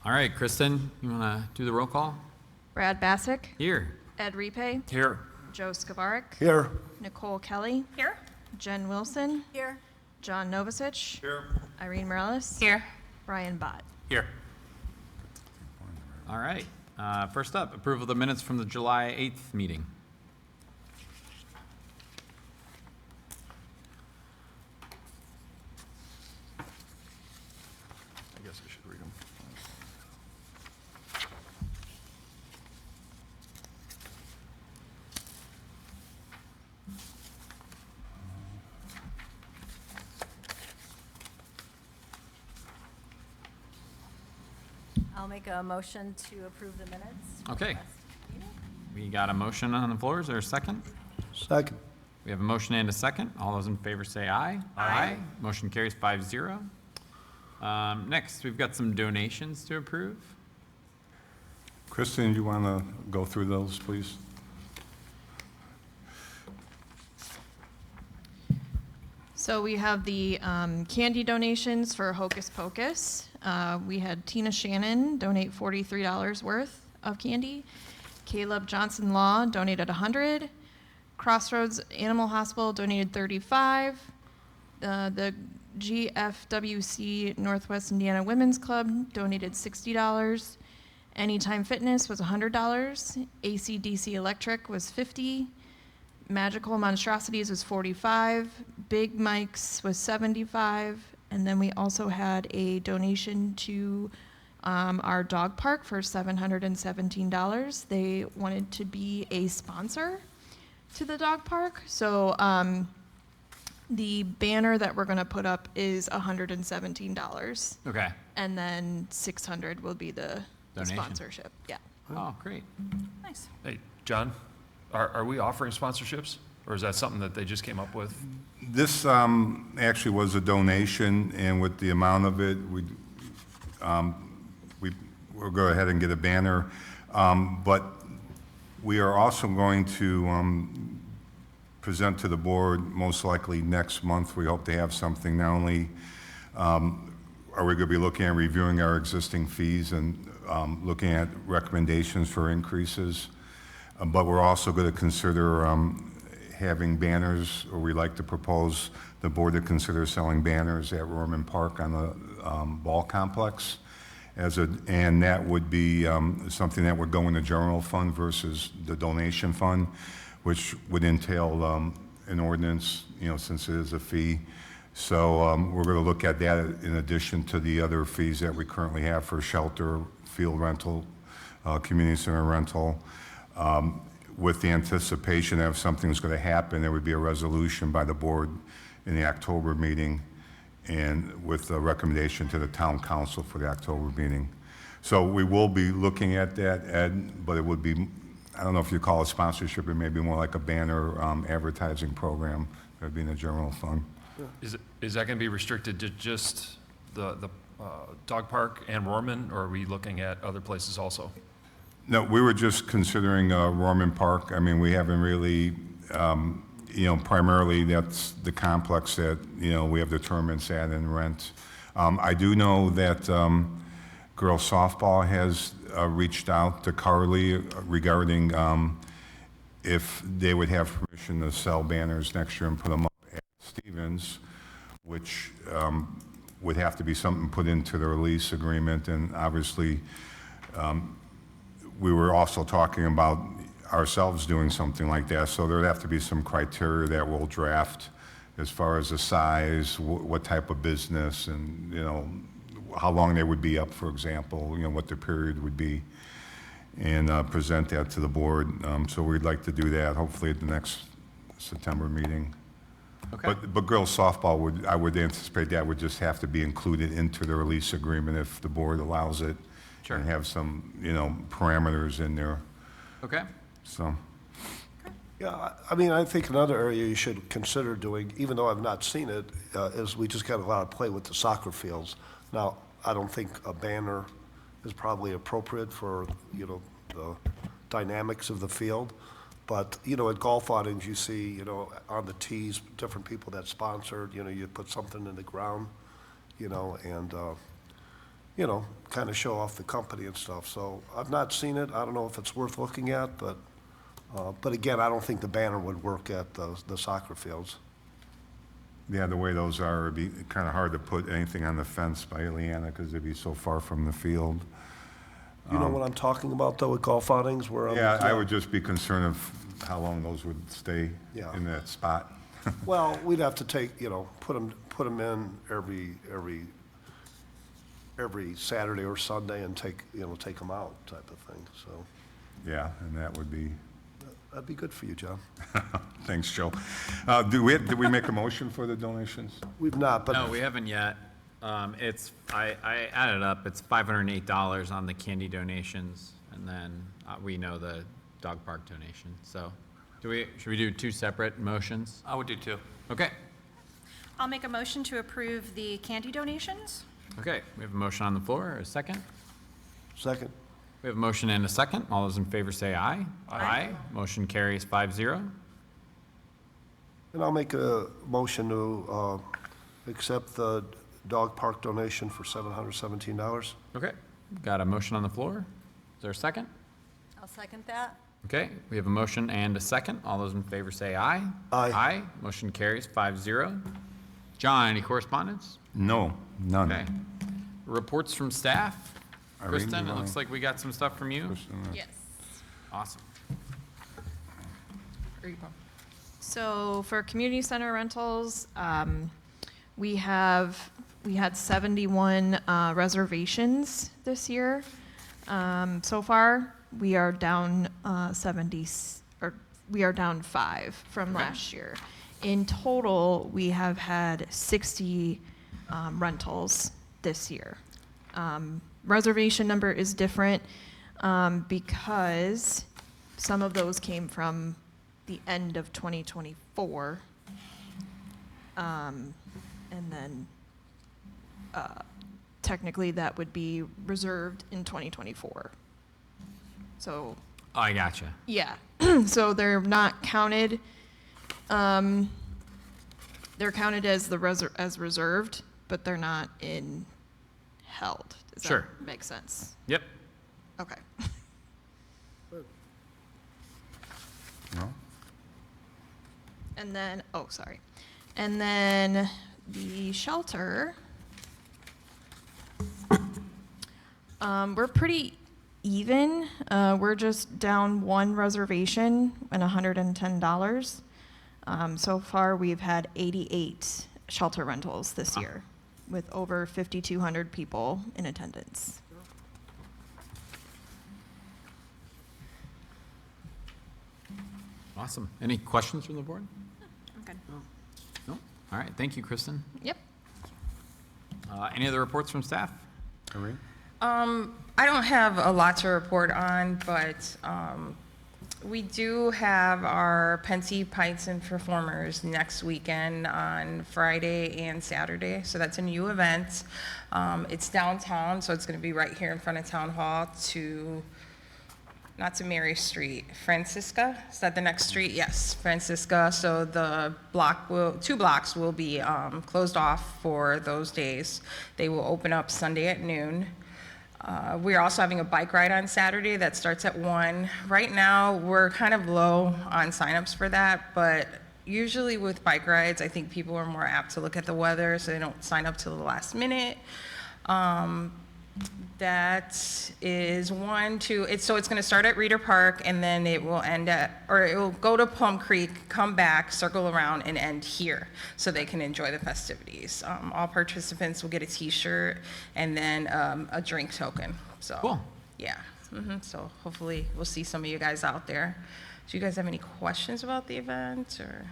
All right, Kristen, you want to do the roll call? Brad Bassick. Here. Ed Repay. Here. Joe Skavarik. Here. Nicole Kelly. Here. Jen Wilson. Here. John Novosich. Here. Irene Morales. Here. Brian Bott. Here. All right. First up, approval of the minutes from the July 8th meeting. I guess I should read them. I'll make a motion to approve the minutes. Okay. We got a motion on the floor. Is there a second? Second. We have a motion and a second. All those in favor say aye. Aye. Motion carries 5-0. Next, we've got some donations to approve. Kristen, do you want to go through those, please? So we have the candy donations for Hocus Pocus. We had Tina Shannon donate $43 worth of candy. Caleb Johnson Law donated $100. Crossroads Animal Hospital donated $35. The GFWC Northwest Indiana Women's Club donated $60. Anytime Fitness was $100. ACDC Electric was $50. Magical Monstrosities was $45. Big Mike's was $75. And then we also had a donation to our dog park for $717. They wanted to be a sponsor to the dog park. So the banner that we're going to put up is $117. Okay. And then $600 will be the Donation. sponsorship. Yeah. Oh, great. Nice. Hey, John, are we offering sponsorships, or is that something that they just came up with? This actually was a donation, and with the amount of it, we'll go ahead and get a banner. But we are also going to present to the board, most likely next month. We hope to have something. Not only are we going to be looking at reviewing our existing fees and looking at recommendations for increases, but we're also going to consider having banners, or we'd like to propose the board to consider selling banners at Rorman Park on the ball complex. And that would be something that would go in the general fund versus the donation fund, which would entail an ordinance, since it is a fee. So we're going to look at that in addition to the other fees that we currently have for shelter, field rental, community center rental. With the anticipation that if something's going to happen, there would be a resolution by the board in the October meeting, and with a recommendation to the town council for the October meeting. So we will be looking at that, Ed, but it would be, I don't know if you call it sponsorship, it may be more like a banner advertising program that would be in the general fund. Is that going to be restricted to just the dog park and Rorman, or are we looking at other places also? No, we were just considering Rorman Park. I mean, we haven't really, primarily that's the complex that, we have the tournaments at and rent. I do know that girls softball has reached out to Carly regarding if they would have permission to sell banners next year and put them up at Stevens, which would have to be something put into the lease agreement, and obviously we were also talking about ourselves doing something like that, so there'd have to be some criteria that we'll draft as far as the size, what type of business, and how long they would be up, for example, what the period would be, and present that to the board. So we'd like to do that hopefully at the next September meeting. Okay. But girls softball I would anticipate that would just have to be included into the release agreement if the board allows it. Sure. And have some, parameters in there, Okay. so. Yeah, I mean, I think another area you should consider doing, even though I've not seen it, is we just got a lot of play with the soccer fields. Now, I don't think a banner is probably appropriate for, you know, the dynamics of the field. But, you know, at golf outings, you see, you know, on the tees, different people that sponsored, you know, you put something in the ground, you know, and, you know, kind of show off the company and stuff. So I've not seen it. I don't know if it's worth looking at, but again, I don't think the banner would work at the soccer fields. Yeah, the way those are, it'd be kind of hard to put anything on the fence by Ileana because they'd be so far from the field. You know what I'm talking about, though, at golf outings where? Yeah, I would just be concerned of how long those would stay Yeah. in that spot. Well, we'd have to take, you know, put them in every Saturday or Sunday and take them out type of thing, so Yeah, and that would be, that'd be good for you, John. thanks, Joe. Did we make a motion for the donations? We've not, but. No, we haven't yet. I added up, it's $508 on the candy donations, and then we know the dog park donation. So should we do two separate motions? I would do two. Okay, I'll make a motion to approve the candy donations. okay, we have a motion on the floor, a second? Second. We have a motion and a second. All those in favor say aye. Aye. Motion carries 5-0. And I'll make a motion to accept the dog park donation for $717. Okay, got a motion on the floor. Is there a second? I'll second that. Okay, we have a motion and a second. All those in favor say aye. Aye. Aye. Motion carries 5-0. John, any correspondence? No, none. Okay. Reports from staff? Irene, Kristen, do you it wanna- looks like we got some stuff from you. Kristen, Yes. Awesome. So for community center rentals, we had 71 reservations this year. So far, we are down 5 from Okay. last year. In total, we have had 60 rentals this year. Reservation number is different because some of those came from the end of 2024. And then technically that would be reserved in 2024. So, Oh, I gotcha. yeah, so they're not counted, they're counted as as reserved, but they're not held. Does Sure. that make sense? Yep. Okay. No? And then, oh, sorry. And then the shelter, we're pretty even. We're just down 1 reservation and $110. So far, we've had 88 shelter rentals this year with over 5,200 people in attendance. Awesome. Any questions from the board? I'm good. No? All right, thank you, Kristen. Yep. Any other reports from staff? Irene? I don't have a lot to report on, but we do have our Pensy Pints and Performers next weekend on Friday and Saturday. So that's a new event. It's downtown, so it's going to be right here in front of Town Hall not to Mary Street, Francisca. Is that the next street? Yes, Francisca. So the 2 blocks will be closed off for those days. They will open up Sunday at noon. We're also having a bike ride on Saturday that starts at 1. Right now, we're kind of low on signups for that, but usually with bike rides, I think people are more apt to look at the weather, so they don't sign up till the last minute. That is 1, 2, so it's gonna start at Reeder Park, and then it will it will go to Plum Creek, come back, circle around, and end here, so they can enjoy the festivities. All participants will get a T-shirt and then a drink token, so. Cool. Yeah, so hopefully we'll see some of you guys out there. Do you guys have any questions about the event, or?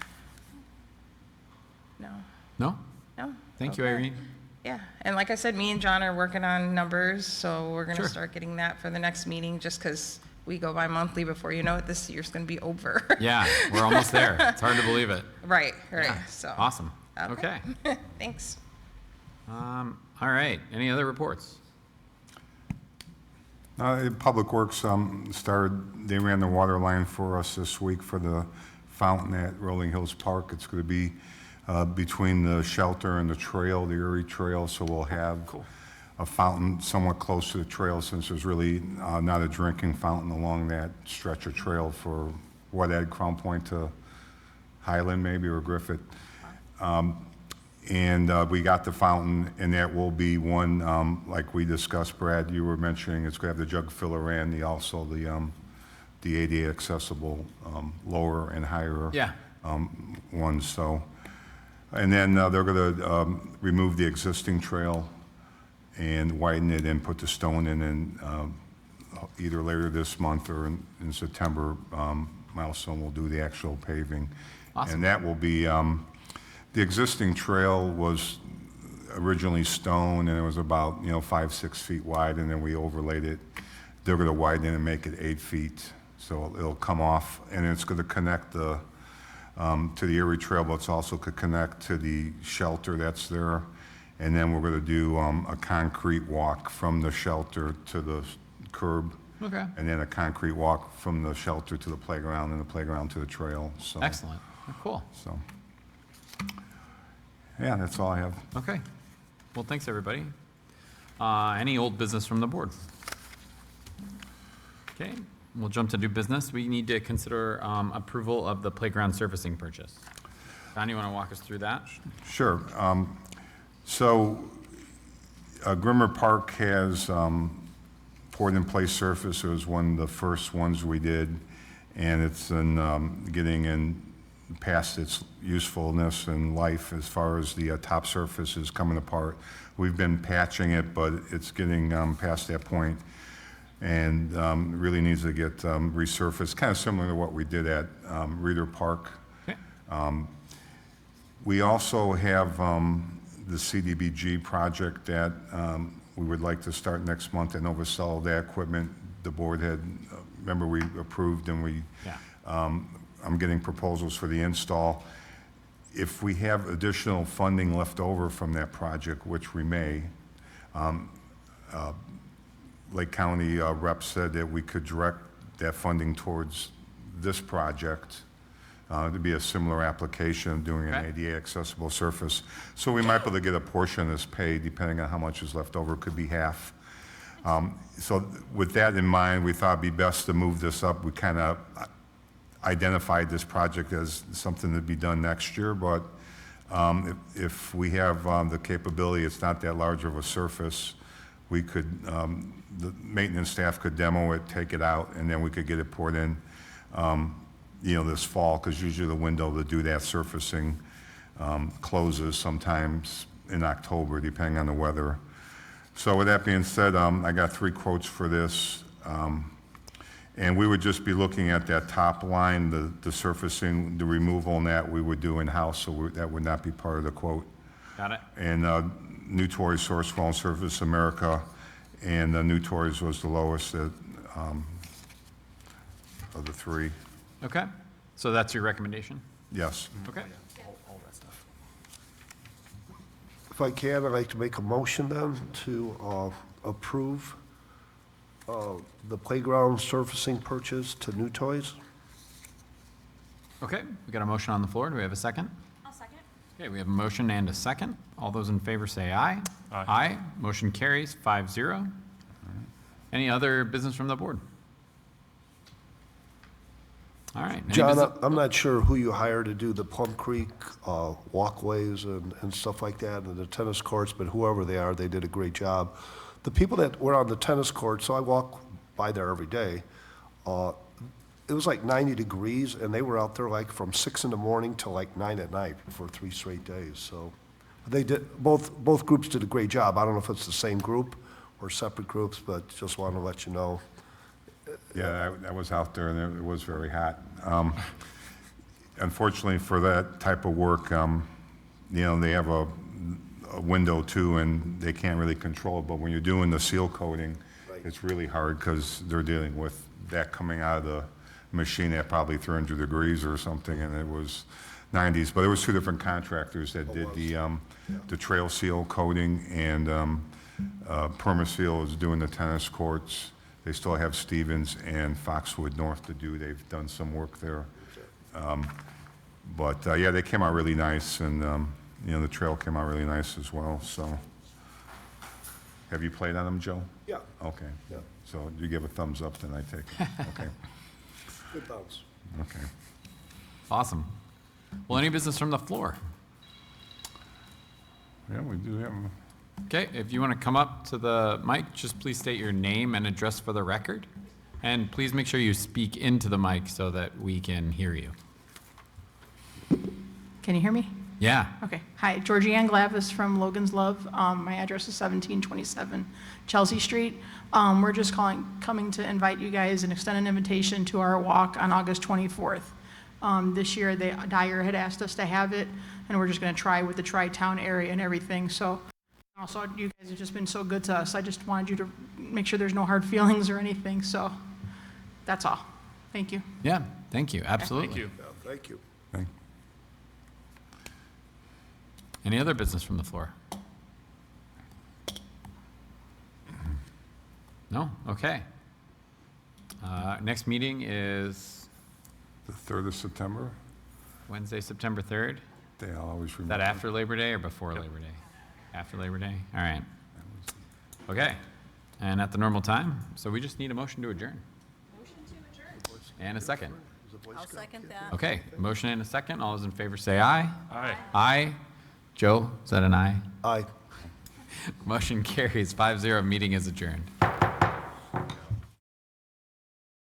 No? No? No? Thank you, Okay. Irene. Yeah, and like I said, me and John are working on numbers, so we're Sure. gonna start getting that for the next meeting, just because we go by monthly. Before you know it, this year's gonna be over. Yeah, we're almost there. It's hard to believe it. Right, Yeah. so. Awesome. Okay. Thanks. All right. Any other reports? Public Works they ran the water line for us this week for the fountain at Rolling Hills Park. It's going to be between the shelter and the trail, the Erie Trail, so we'll have a fountain somewhat close to the trail, since there's really not a drinking fountain along that stretch of trail for Crown Point to Highland maybe, or Griffith. And we got the fountain, and that will be one, like we discussed, Brad, you were mentioning, it's going to have the jug filler and the ADA accessible lower and higher Yeah. ones. So, and then they're going to remove the existing trail and widen it and put the stone in, and either later this month or in September, Milestone will do the actual paving. Awesome. And that will be, the existing trail was originally stone, and it was about, 5-6 feet wide, and then we overlaid it. They're going to widen it and make it 8 feet, so it'll come off, and it's going to connect to the Erie Trail, but it's also could connect to the shelter that's there. And then we're going to do a concrete walk from the shelter to the curb. Okay. And then a concrete walk from the shelter to the playground, and the playground to the trail. So, Excellent. Cool. So, yeah, that's all I have. Okay. Well, thanks, everybody. Any old business from the board? Okay, we'll jump to new business. We need to consider approval of the playground surfacing purchase. Don, you want to walk us through that? Sure. So, Grimmer Park has poured in place surface. It was one of the first ones we did, and it's getting in past its usefulness and life as far as the top surface is coming apart. We've been patching it, but it's getting past that point, and really needs to get resurfaced, kind of similar to what we did at Reeder Park. Okay. We also have the CDBG project that we would like to start next month at Novacello. That equipment, the board had, remember we approved, and we, Yeah. I'm getting proposals for the install. If we have additional funding left over from that project, which we may, Lake County rep said that we could direct that funding towards this project. To be a similar application of doing an Okay. ADA accessible surface. So we might be able to get a portion of this paid, depending on how much is left over. It could be half. So with that in mind, we thought it'd be best to move this up. We kind of identified this project as something to be done next year, but if we have the capability, it's not that large of a surface, we could, the maintenance staff could demo it, take it out, and then we could get it poured in this fall, because usually the window to do that surfacing closes sometimes in October, depending on the weather. So with that being said, I got 3 quotes for this. And we would just be looking at that top line, the surfacing, the removal, and that we would do in-house, so that would not be part of the quote. Got it? And New Tories, Sourcewell, and Surface America, and New Tories was the lowest of the 3. Okay. So that's your recommendation? Yes. Okay. If I can, I'd like to make a motion then to approve the playground surfacing purchase to New Toys. Okay, we got a motion on the floor. Do we have a second? I'll second. Okay, we have a motion and a second. All those in favor say aye. Aye. Aye. Motion carries 5-0. Any other business from the board? All right. Any John, business- I'm not sure who you hired to do the Plum Creek walkways and stuff like that, and the tennis courts, but whoever they are, they did a great job. The people that were on the tennis court, so I walk by there every day, it was like 90 degrees, and they were out there like from 6 in the morning till like 9 at night for 3 straight days. So they did, both groups did a great job. I don't know if it's the same group or separate groups, but just wanted to let you know. Yeah, I was out there, and it was very hot. Unfortunately for that type of work, they have a window too, and they can't really control it. But when you're doing the seal coating, Right. it's really hard, because they're dealing with that coming out of the machine at probably 300 degrees or something, and it was 90s. But there was 2 different contractors that did the trail seal coating, and Permaseal is doing the tennis courts. They still have Stevens and Foxwood North to do. They've done some work there. But yeah, they came out really nice, and the trail came out really nice as well. So, have you played on them, Joe? Yeah, Okay. Yeah. So you give a thumbs up, then I take it. Okay. good bounce. Okay. Awesome. Well, any business from the floor? Yeah, we do have. Okay, if you want to come up to the mic, just please state your name and address for the record. And please make sure you speak into the mic so that we can hear you. Can you hear me? Yeah. Okay. Hi, Georgianne Glavis from Logan's Love. My address is 1727 Chelsea Street. We're just coming to invite you guys and extend an invitation to our walk on August 24th. This year, Dyer had asked us to have it, and we're just going to try with the Tri-Town area and everything. So, also, you guys have just been so good to us. I just wanted you to make sure there's no hard feelings or anything. So, that's all. Thank you. Yeah, thank you, absolutely. Thank you. Yeah, thank you. Thank- Any other business from the floor? No? Okay. Next meeting is The 3rd of September, Wednesday, September 3rd. day I'll always Is remember. that after Labor Day or before Labor Day? After Labor Day? All right. Okay. And at the normal time, so we just need a motion to adjourn. Motion to adjourn. And a second. I'll second that. Okay, motion and a second. All those in favor say aye. Aye. Aye. Joe, is that an aye? Aye. Motion carries 5-0. Meeting is adjourned.